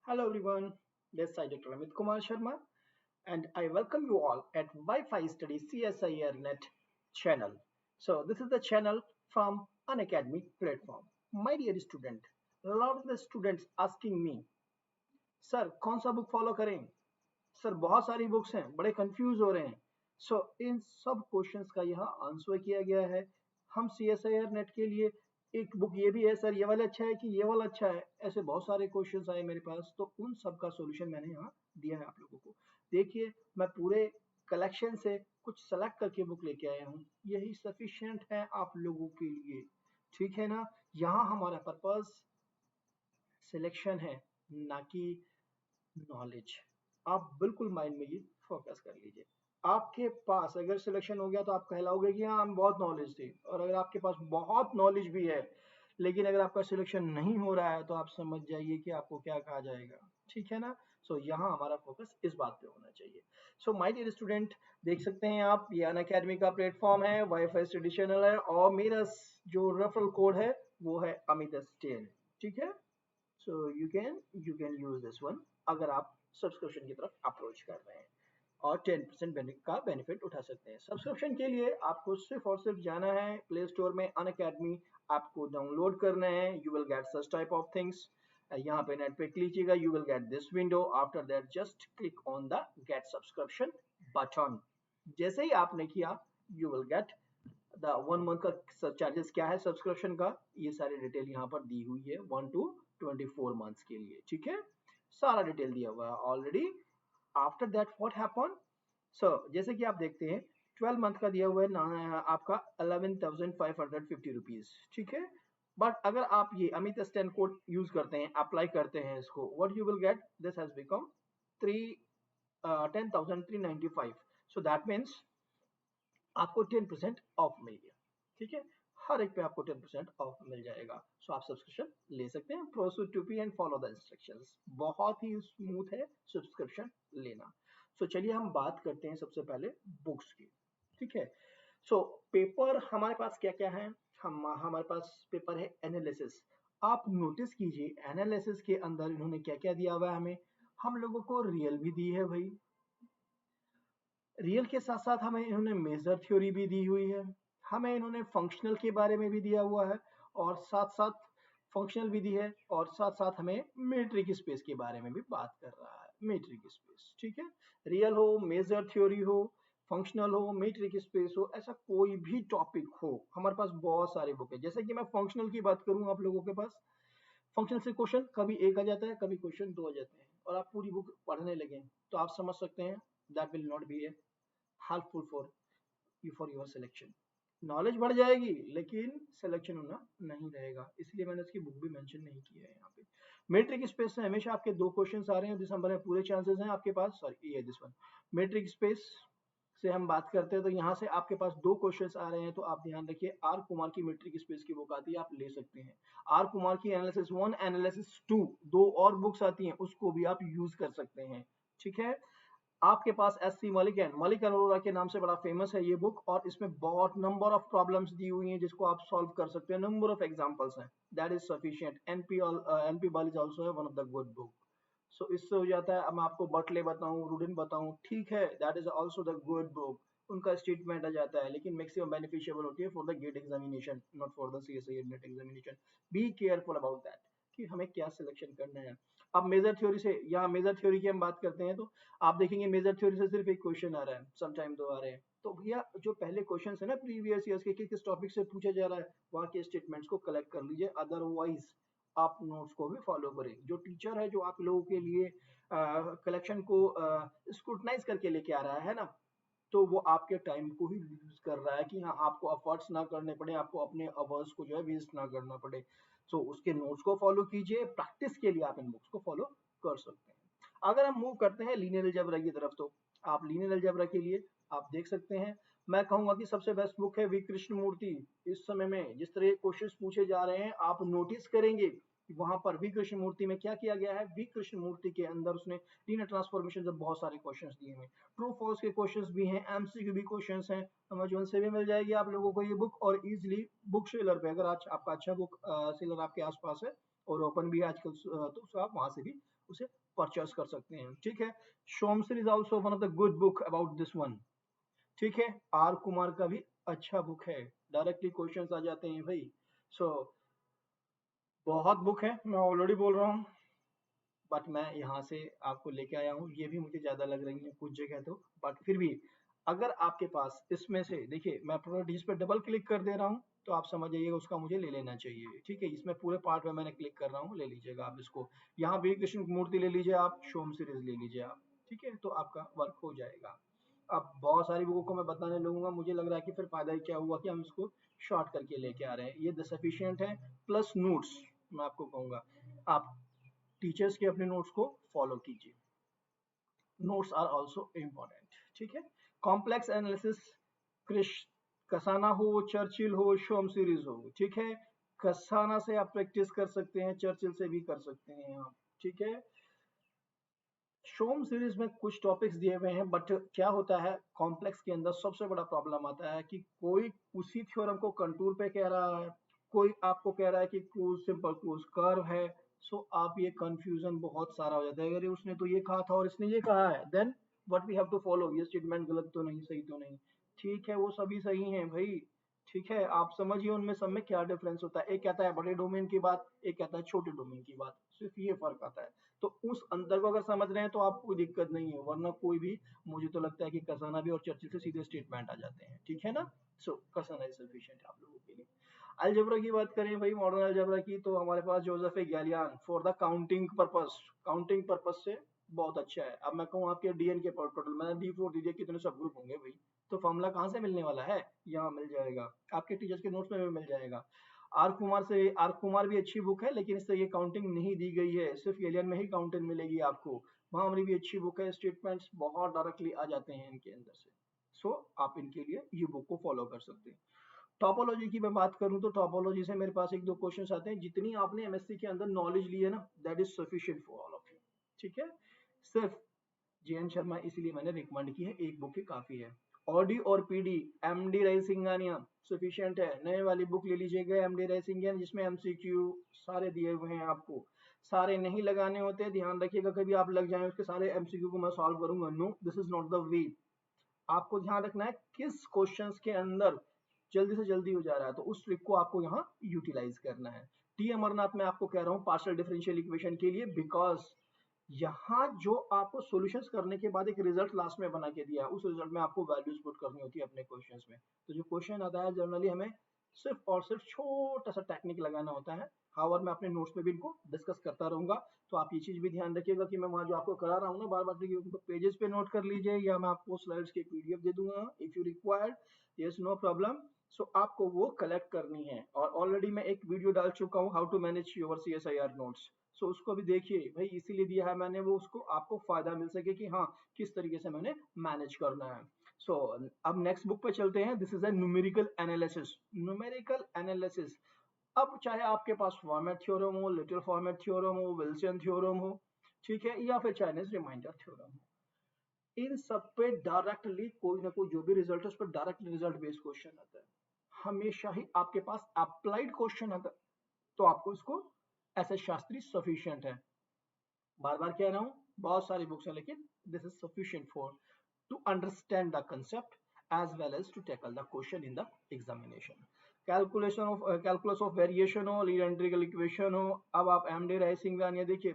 Hello everyone, this is Dr. Amit Kumar Sharma and I welcome you all at Wi-Fi Study CSIR Net channel. So this is the channel from an academic platform. My dear student, a lot of the students asking me, sir कौन सा book follow करें? Sir बहुत सारी books हैं, बड़े confuse हो रहे हैं. सो इन सब क्वेश्चंस का यहाँ आंसर किया गया है. हम CSIR नेट के लिए एक बुक ये भी है सर, ये वाला अच्छा है कि ये वाला अच्छा है, ऐसे बहुत सारे क्वेश्चंस आए मेरे पास, तो उन सब का सॉल्यूशन मैंने यहाँ दिया है आप लोगों को. देखिए मैं पूरे कलेक्शन से कुछ सेलेक्ट करके बुक लेके आया हूँ, यही सफिशिएंट है आप लोगों के लिए. ठीक है ना. यहाँ हमारा पर्पस सिलेक्शन है, ना कि नॉलेज. आप बिल्कुल माइंड में ये फोकस कर लीजिए. आपके पास अगर सिलेक्शन हो गया तो आप कहलाओगे कि हाँ हम बहुत नॉलेज थी, और अगर आपके पास बहुत नॉलेज भी है लेकिन अगर आपका सिलेक्शन नहीं हो रहा है तो आप समझ जाइए कि आपको क्या कहा जाएगा. ठीक है ना. सो यहाँ हमारा फोकस इस बात पे होना चाहिए. सो माय डियर स्टूडेंट, देख सकते हैं आप ये अन अकेडमी का प्लेटफॉर्म है, वाईफाई स्टडी चैनल है, और मेरा जो रेफरल कोड है वो है अमित S10. ठीक है. So you can use this one अगर आप सब्सक्रिप्शन की तरफ अप्रोच कर रहे हैं, और 10% का बेनिफिट उठा सकते हैं. सब्सक्रिप्शन के लिए आपको सिर्फ और सिर्फ जाना है प्ले स्टोर में, अन अकेडमी आपको डाउनलोड करना है. You will get such type of things. यहाँ पे नेट पे लीजिएगा, you will get this window. After that just click on the get subscription button. जैसे ही आपने किया you will get the 1 month का चार्जेस क्या है सब्सक्रिप्शन का, ये सारी डिटेल यहाँ पर दी हुई है 1 to 24 मंथ्स के लिए. ठीक है. सारा डिटेल दिया हुआ है already. After that what happen. So जैसे कि आप देखते हैं 12 मंथ का दिया हुआ है ना आपका 11,550 रुपीज. ठीक है. बट अगर आप ये अमित S10 कोड यूज करते हैं, अप्लाई करते हैं इसको, what you will get, this has become 10,395. So that means आपको 10% ऑफ मिल गया. ठीक है. हर एक पे आपको 10% ऑफ मिल जाएगा. सो आप सब्सक्रिप्शन ले सकते हैं. प्रोसीड टू पे एंड फॉलो द इंस्ट्रक्शंस. बहुत ही स्मूथ है सब्सक्रिप्शन लेना. सो चलिए हम बात करते हैं सबसे पहले बुक्स की. ठीक है. सो पेपर हमारे पास क्या क्या है. हमारे पास पेपर है एनालिसिस. आप नोटिस कीजिए एनालिसिस के अंदर इन्होंने क्या क्या दिया हुआ है हमें. हम लोगों को रियल भी दी है भाई. रियल के साथ साथ हमें इन्होंने मेजर थ्योरी भी दी हुई है. हमें इन्होंने फंक्शनल के बारे में भी दिया हुआ है, और साथ साथ फंक्शनल भी दी है, और साथ साथ हमें मीट्रिक स्पेस के बारे में भी बात कर रहा है. Metric space. ठीक है. रियल हो, मेजर थ्योरी हो, फंक्शनल हो, मीट्रिक स्पेस हो, ऐसा कोई भी टॉपिक हो, हमारे पास बहुत सारे बुक है. जैसे कि मैं फंक्शनल की बात करूं आप लोगों के पास, फंक्शनल से क्वेश्चन कभी एक आ जाता है, कभी क्वेश्चन दो आ जाते हैं, और आप पूरी बुक पढ़ने लगे तो आप समझ सकते हैं that will not be helpful for your selection. Knowledge बढ़ जाएगी लेकिन सिलेक्शन होना नहीं रहेगा, इसलिए मैंने इसकी बुक भी मेंशन नहीं किया है यहाँ पे. मेट्रिक स्पेस से हमेशा आपके दो क्वेश्चंस आ रहे हैं दिसंबर में, पूरे चांसेस हैं आपके पास. सॉरी, ये दिस वन मेट्रिक स्पेस से हम बात करते हैं तो यहाँ से आपके पास दो क्वेश्चंस आ रहे हैं, तो आप ध्यान रखिए. आर कुमार की मेट्रिक स्पेस की बुक आती है, आप ले सकते हैं. आर कुमार की एनालिसिस 1, एनालिसिस 2, दो और बुक्स आती हैं, उसको भी आप यूज कर सकते हैं. ठीक है. आपके पास S.C. मलिक अरोड़ा के नाम से बड़ा फेमस है ये बुक, और इसमें बहुत नंबर ऑफ प्रॉब्लम्स दी हुई हैं जिसको आप सॉल्व कर सकते हैं. नंबर ऑफ एग्जांपल्स हैं. That is sufficient. NP ball is also one of the good book. So इससे हो जाता है. अब मैं आपको बटले बताऊं, रूडिन बताऊं, ठीक है, that is also the good book. उनका स्टेटमेंट आ जाता है, लेकिन मैक्सिमम बेनिफिशियल होती है for the GATE examination, not for the CSIR NET examination. Be careful about that कि हमें क्या सिलेक्शन करना है. अब मेजर थ्योरी से, यहाँ मेजर थ्योरी की हम बात करते हैं तो आप देखेंगे मेजर थ्योरी से सिर्फ एक क्वेश्चन आ रहा है, समटाइम दो आ रहे हैं. तो भैया जो पहले क्वेश्चन है ना प्रीवियस ईयर्स के, किस टॉपिक से पूछा जा रहा है, वहाँ के स्टेटमेंट्स को कलेक्ट कर लीजिए. अदरवाइज आप नोट्स को भी फॉलो करें. जो टीचर है जो आप लोगों के लिए कलेक्शन को स्क्रूटनाइज करके लेके आ रहा है ना, तो वो आपके टाइम को ही यूज कर रहा है कि हाँ आपको एफर्ट्स ना करने पड़े, आपको अपने अवर्स को जो है वेस्ट ना करना पड़े. सो उसके नोट्स को फॉलो कीजिए. प्रैक्टिस के लिए आप इन बुक्स को फॉलो कर सकते हैं. अगर हम मूव करते हैं लीनियर अलजेब्रा की तरफ, तो आप लीनियर अलजेब्रा के लिए आप देख सकते हैं, मैं कहूंगा कि सबसे बेस्ट बुक है वी कृष्णमूर्ति. इस समय में जिस तरह क्वेश्चंस पूछे जा रहे हैं आप नोटिस करेंगे कि वहां पर वी कृष्णमूर्ति में क्या किया गया है. वी कृष्णमूर्ति के अंदर उसने लीनियर ट्रांसफॉर्मेशन से बहुत सारे क्वेश्चंस दिए हुए हैं. ट्रू फॉल्स के क्वेश्चंस भी हैं, एमसीक्यू भी क्वेश्चंस हैं. अमेजोन से भी मिल जाएगी आप लोगों को ये बुक, और इजीली बुक सेलर पे, अगर आज आपका अच्छा बुक सेलर आपके आसपास है और ओपन भी है आजकल, तो आप वहां से भी उसे परचेस कर सकते हैं। ठीक है, शोमसिर is also one of the good book about this one. ठीक है, आर कुमार का भी अच्छा बुक है, डायरेक्टली क्वेश्चंस आ जाते हैं भाई। सो बहुत बुक है, मैं ऑलरेडी बोल रहा हूँ, बट मैं यहाँ से आपको लेके आया हूँ, ये भी मुझे ज्यादा लग रही है कुछ जगह तो, बट फिर भी अगर आपके पास इसमें से, देखिए मैं प्रोडक्ट पे डबल क्लिक कर दे रहा हूँ तो आप समझ जाइएगा उसका मुझे ले लेना चाहिए। ठीक है, इसमें पूरे पार्ट में मैंने क्लिक कर रहा हूँ, ले लीजिएगा आप इसको। यहाँ भी कृष्ण मूर्ति ले लीजिए आप, शोम सीरीज ले लीजिए आप। ठीक है, तो आपका वर्क हो जाएगा। अब बहुत सारी बुकों को मैं बताने लगूंगा, मुझे लग रहा है कि फिर फायदा ही क्या हुआ कि हम इसको शॉर्ट करके लेके आ रहे हैं। ये द सफिशिएंट है, प्लस नोट्स मैं आपको कहूंगा आप टीचर्स के अपने नोट्स को फॉलो कीजिए, नोट्स आर आल्सो इम्पोर्टेंट। ठीक है, कॉम्प्लेक्स एनालिसिस क्रिश कसाना हो, चर्चिल हो, शोम सीरीज हो। ठीक है, कसाना से आप प्रैक्टिस कर सकते हैं, चर्चिल से भी कर सकते हैं आप। ठीक है, शोम सीरीज में कुछ टॉपिक्स दिए हुए हैं, बट क्या होता है कॉम्प्लेक्स के अंदर सबसे बड़ा प्रॉब्लम आता है कि कोई उसी थ्योरम को कंटूर पे कह रहा है, कोई आपको कह रहा है कि क्रूज सिंपल क्रूज कर्व है। सो आप ये कंफ्यूजन बहुत सारा हो जाता है, अरे उसने तो ये कहा था और इसने ये कहा है, then what we have to follow, ये स्टेटमेंट गलत तो नहीं, सही तो नहीं। ठीक है, वो सभी सही हैं भाई। ठीक है, आप समझिए उनमें सब में क्या डिफरेंस होता है, एक कहता है बड़े डोमेन की बात, एक कहता है छोटे डोमेन की बात, सिर्फ ये फर्क आता है। तो उस अंतर को अगर समझ रहे हैं तो आपको कोई दिक्कत नहीं है, वरना कोई भी, मुझे तो लगता है कि कसाना भी और चर्चिल से सीधे स्टेटमेंट आ जाते हैं। ठीक है ना, सो कसाना इज सफिशिएंट आप लोगों के लिए। अलजेब्रा की बात करें भाई, मॉडर्न अलजेब्रा की, तो हमारे पास Joseph Gallian for the counting purpose से बहुत अच्छा है। अब मैं कहूँ आपके डीएन के टोटल मैंने डी4 दीजिए, कितने सब ग्रुप होंगे भाई, तो फॉर्मूला कहाँ से मिलने वाला है, यहाँ मिल जाएगा, आपके टीचर्स के नोट्स में भी मिल जाएगा। आर कुमार भी अच्छी बुक है, लेकिन इससे ये काउंटिंग नहीं दी गई है, सिर्फ एलियन में ही काउंटिंग मिलेगी आपको। महामरी भी अच्छी बुक है, स्टेटमेंट्स बहुत डायरेक्टली आ जाते हैं इनके अंदर से। सो आप इनके लिए ये बुक को फॉलो कर सकते हैं। टॉपोलॉजी की मैं बात करूं तो टॉपोलॉजी से मेरे पास एक दो क्वेश्चंस आते हैं, जितनी आपने एमएससी के अंदर नॉलेज ली है ना, that is sufficient for all of you. ठीक है, सिर्फ जेएन शर्मा इसीलिए मैंने रिकमेंड की है, एक बुक ही काफी है। ऑडी और पीडी, एमडी राय सिंघानिया सफिशिएंट है। नए वाली बुक ले लीजिएगा एमडी राय सिंघानिया, जिसमें एमसीक्यू सारे दिए हुए हैं आपको, सारे नहीं लगाने होते, ध्यान रखिएगा कभी आप लग जाएं उसके सारे एमसीक्यू को मैं सॉल्व करूंगा, no this is not the way. आपको ध्यान रखना है किस क्वेश्चंस के अंदर जल्दी से जल्दी हो जा रहा है, तो उस ट्रिक को आपको यहाँ यूटिलाइज करना है। टी अमरनाथ में आपको कह रहा हूँ पार्शियल डिफरेंशियल इक्वेशन के लिए, बिकॉज यहाँ जो आपको सॉल्यूशंस करने के बाद एक रिजल्ट लास्ट में बना के दिया है, उस रिजल्ट में आपको वैल्यूज पुट करनी होती है अपने क्वेश्चंस में। तो जो क्वेश्चन आता है जनरली हमें सिर्फ और सिर्फ छोटा सा टेक्निक लगाना होता है। हावर मैं अपने नोट्स में भी इनको डिस्कस करता रहूंगा, तो आप ये चीज भी ध्यान रखिएगा कि मैं वहां जो आपको करा रहा हूँ ना बार बार, उनको पेजेस पे नोट कर लीजिए, या मैं आपको स्लाइड्स के पीडीएफ दे दूंगा if you required, yes no problem. So आपको वो कलेक्ट करनी है, और ऑलरेडी मैं एक वीडियो डाल चुका हूँ how to manage your CSIR notes, so उसको भी देखिए भाई, इसीलिए दिया है मैंने वो, उसको आपको फायदा मिल सके कि हाँ किस तरीके से मैंने मैनेज करना है। सो अब नेक्स्ट बुक पे चलते हैं, this is a numerical analysis. Numerical analysis, अब चाहे आपके पास फॉर्मेट थ्योरम हो, लिटिल फॉर्मेट थ्योरम हो, विल्सन थ्योरम हो, ठीक है, या फिर चाइनीज रिमाइंडर थ्योरम हो, इन सब पे डायरेक्टली कोई ना कोई जो भी रिजल्ट है उस पर डायरेक्ट रिजल्ट बेस्ड क्वेश्चन आता है। हमेशा ही आपके पास अप्लाइड क्वेश्चन आता है, तो आपको इसको ऐसे शास्त्री सफिशिएंट है। बार बार कह रहा हूं, बहुत सारी बुक्स हैं, लेकिन this is sufficient for to understand the concept as well as to tackle the question in the examination. Calculus of variation हो, लीनियर इक्वेशन हो, अब आप एमडी राय सिंघानिया देखिए,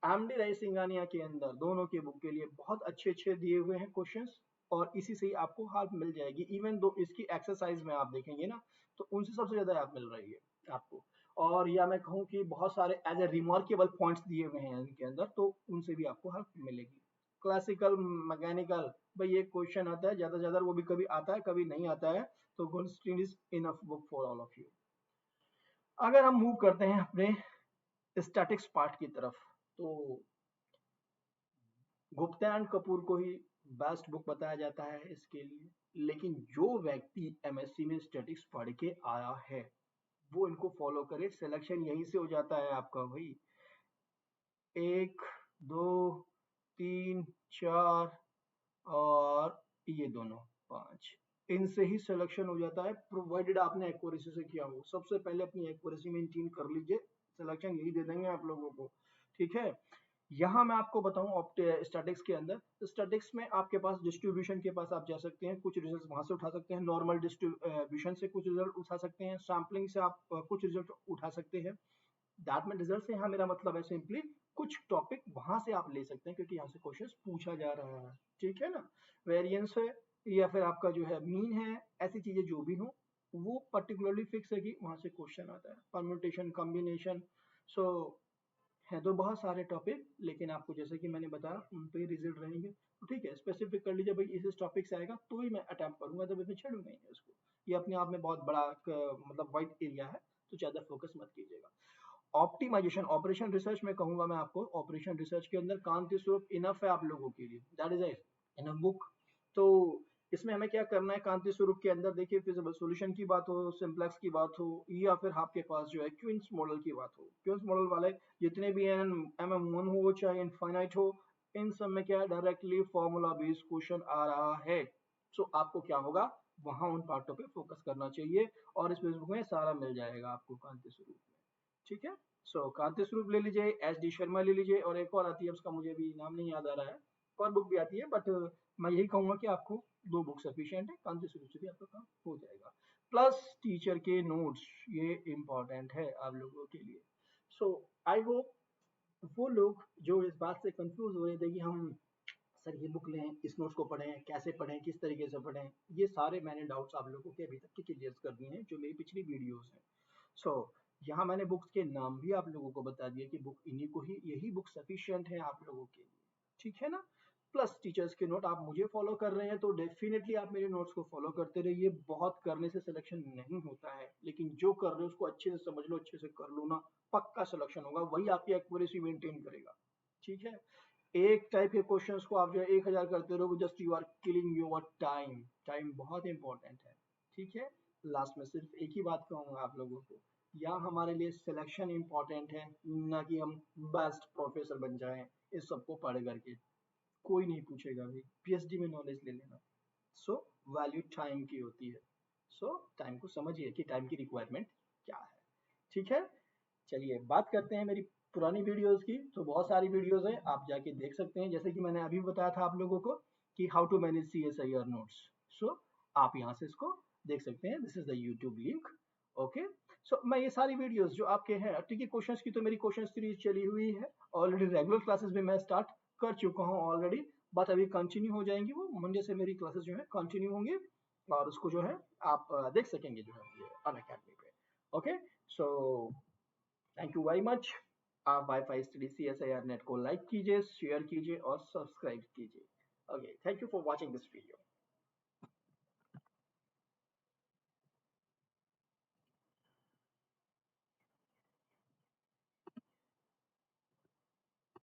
एमडी राय सिंघानिया के अंदर दोनों के बुक के लिए बहुत अच्छे अच्छे दिए हुए हैं क्वेश्चंस, और इसी से ही आपको हेल्प मिल जाएगी। इवन दो इसकी एक्सरसाइज में आप देखेंगे ना, तो उनसे सबसे ज्यादा हेल्प मिल रही है आपको। और या मैं कहूँ कि बहुत सारे एज ए रिमार्केबल पॉइंट्स दिए हुए हैं इनके अंदर, तो उनसे भी आपको हेल्प मिलेगी। क्लासिकल मैकेनिकल, भाई एक क्वेश्चन आता है ज्यादा से ज्यादा, वो भी कभी आता है कभी नहीं आता है, तो Goldstein is enough book for all of you. अगर हम मूव करते हैं अपने स्टैटिक्स पार्ट की तरफ, तो गुप्ता एंड कपूर को ही बेस्ट बुक बताया जाता है इसके लिए, लेकिन जो व्यक्ति एमएससी में स्टैटिक्स पढ़ के आया है वो इनको फॉलो करे, सिलेक्शन यहीं से हो जाता है आपका भाई। 1 2 3 4 और ये दोनों 5, इनसे ही सिलेक्शन हो जाता है, प्रोवाइडेड आपने एक्यूरेसी से किया हो। सबसे पहले अपनी एक्यूरेसी मेंटेन कर लीजिए, सिलेक्शन यही दे देंगे आप लोगों को। ठीक है, यहाँ मैं आपको बताऊं स्टैटिक्स के अंदर, स्टैटिक्स में आपके पास डिस्ट्रीब्यूशन के पास आप जा सकते हैं, कुछ रिजल्ट वहां से उठा सकते हैं, नॉर्मल डिस्ट्रीब्यूशन से कुछ रिजल्ट उठा सकते हैं, सैम्पलिंग से आप कुछ रिजल्ट उठा सकते हैं। दैट में रिजल्ट से यहाँ मेरा मतलब है सिंपली कुछ टॉपिक वहां से आप ले सकते हैं क्योंकि यहाँ से क्वेश्चन पूछा जा रहा है, ठीक है ना। वेरिएंस है या फिर आपका जो है मीन है, ऐसी चीजें जो भी हो वो पर्टिकुलरली फिक्स है कि वहां से क्वेश्चन आता है। परम्यूटेशन, कॉम्बिनेशन, सो है तो बहुत सारे टॉपिक, लेकिन आपको जैसे कि मैंने बताया उन पे रिजल्ट रहेंगे, तो ठीक है स्पेसिफिक कर लीजिए भाई इस टॉपिक से आएगा तो ही मैं अटेम्प्ट करूंगा, तो मैं छेड़ूंगा ही नहीं उसको। ये अपने आप में बहुत बड़ा मतलब वाइड एरिया है, तो ज्यादा फोकस मत कीजिएगा। ऑप्टिमाइजेशन, ऑपरेशन रिसर्च में कहूंगा मैं आपको, ऑपरेशन रिसर्च के अंदर कांति स्वरूप इनफ है आप लोगों के लिए, दैट इज इनफ बुक। तो इसमें हमें क्या करना है, कांति स्वरूप के अंदर देखिए फिजिबल सॉल्यूशन की बात हो, सिंप्लेक्स की बात हो, या फिर आपके पास जो है क्वींस मॉडल की बात हो, क्वींस मॉडल वाले जितने भी एन एम एम वन हो चाहे इनफाइनाइट हो, इन सब में क्या डायरेक्टली फॉर्मूला बेस्ड क्वेश्चन आ रहा है। सो आपको क्या होगा, वहां उन पार्टों पे फोकस करना चाहिए, और इस बुक में सारा मिल जाएगा आपको कांति स्वरूप में, ठीक है। सो कांति स्वरूप ले लीजिए, एस डी शर्मा ले लीजिए, और एक और आती है उसका मुझे भी नाम नहीं याद आ रहा है, एक और बुक भी आती है, बट मैं यही कहूंगा कि आपको दो बुक सफिशियंट है, कांति स्वरूप से भी आपका काम हो जाएगा। प्लस टीचर के नोट्स, ये इम्पोर्टेंट है आप लोगों के लिए। सो आई होप वो लोग जो इस बात से कंफ्यूज हो रहे थे कि हम सर ये बुक लें, इस नोट्स को पढ़ें, कैसे पढ़ें, किस तरीके से पढ़ें, ये सारे मैंने डाउट्स आप लोगों के अभी तक के क्लियर कर दिए हैं जो मेरी पिछली वीडियोस हैं। सो यहाँ मैंने बुक्स के नाम भी आप लोगों को बता दिया कि बुक इन्हीं को ही, यही बुक सफिशिएंट है आप लोगों के लिए, ठीक है ना। प्लस टीचर्स के नोट आप मुझे फॉलो कर रहे हैं तो डेफिनेटली आप मेरे नोट्स को फॉलो करते रहिए। बहुत करने से सिलेक्शन नहीं होता है, लेकिन जो कर रहे हो उसको अच्छे से समझ लो, अच्छे से कर लो ना, पक्का सिलेक्शन होगा, वही आपकी एक्यूरेसी मेंटेन करेगा, ठीक है। एक टाइप के क्वेश्चंस को आप जो है 1000 करते रहो, just you are killing your time. Time बहुत इंपॉर्टेंट है, ठीक है। लास्ट में सिर्फ एक ही बात कहूंगा आप लोगों को, या हमारे लिए सिलेक्शन इंपॉर्टेंट है, ना कि हम बेस्ट प्रोफेसर बन जाएं इस सबको पढ़ करके। कोई नहीं पूछेगा भाई, पीएचडी में नॉलेज ले लेना। सो वैल्यू टाइम की होती है। सो टाइम को समझिए कि टाइम की रिक्वायरमेंट क्या है, ठीक है। चलिए बात करते हैं मेरी पुरानी वीडियोस की, तो बहुत सारी वीडियोस हैं, आप जाके देख सकते हैं, जैसे कि मैंने अभी बताया था आप लोगों को कि how to manage C S I R notes. So आप यहाँ से इसको देख सकते हैं, this is the YouTube link, okay. So मैं ये सारी वीडियोस जो आपके हैं, ठीक है, क्वेश्चंस की तो मेरी क्वेश्चन सीरीज चली हुई है ऑलरेडी, रेगुलर क्लासेस भी मैं स्टार्ट कर चुका हूँ ऑलरेडी, बट अभी कंटिन्यू हो जाएंगी, वो मंडे से मेरी क्लासेस जो है कंटिन्यू होंगी, और उसको जो है आप देख सकेंगे जो है ये अनअकैडमी पे, okay. So thank you very much. आप वाईफाई स्टडी CSIR नेट को लाइक कीजिए, शेयर कीजिए और सब्सक्राइब कीजिए। Okay, thank you for watching this video.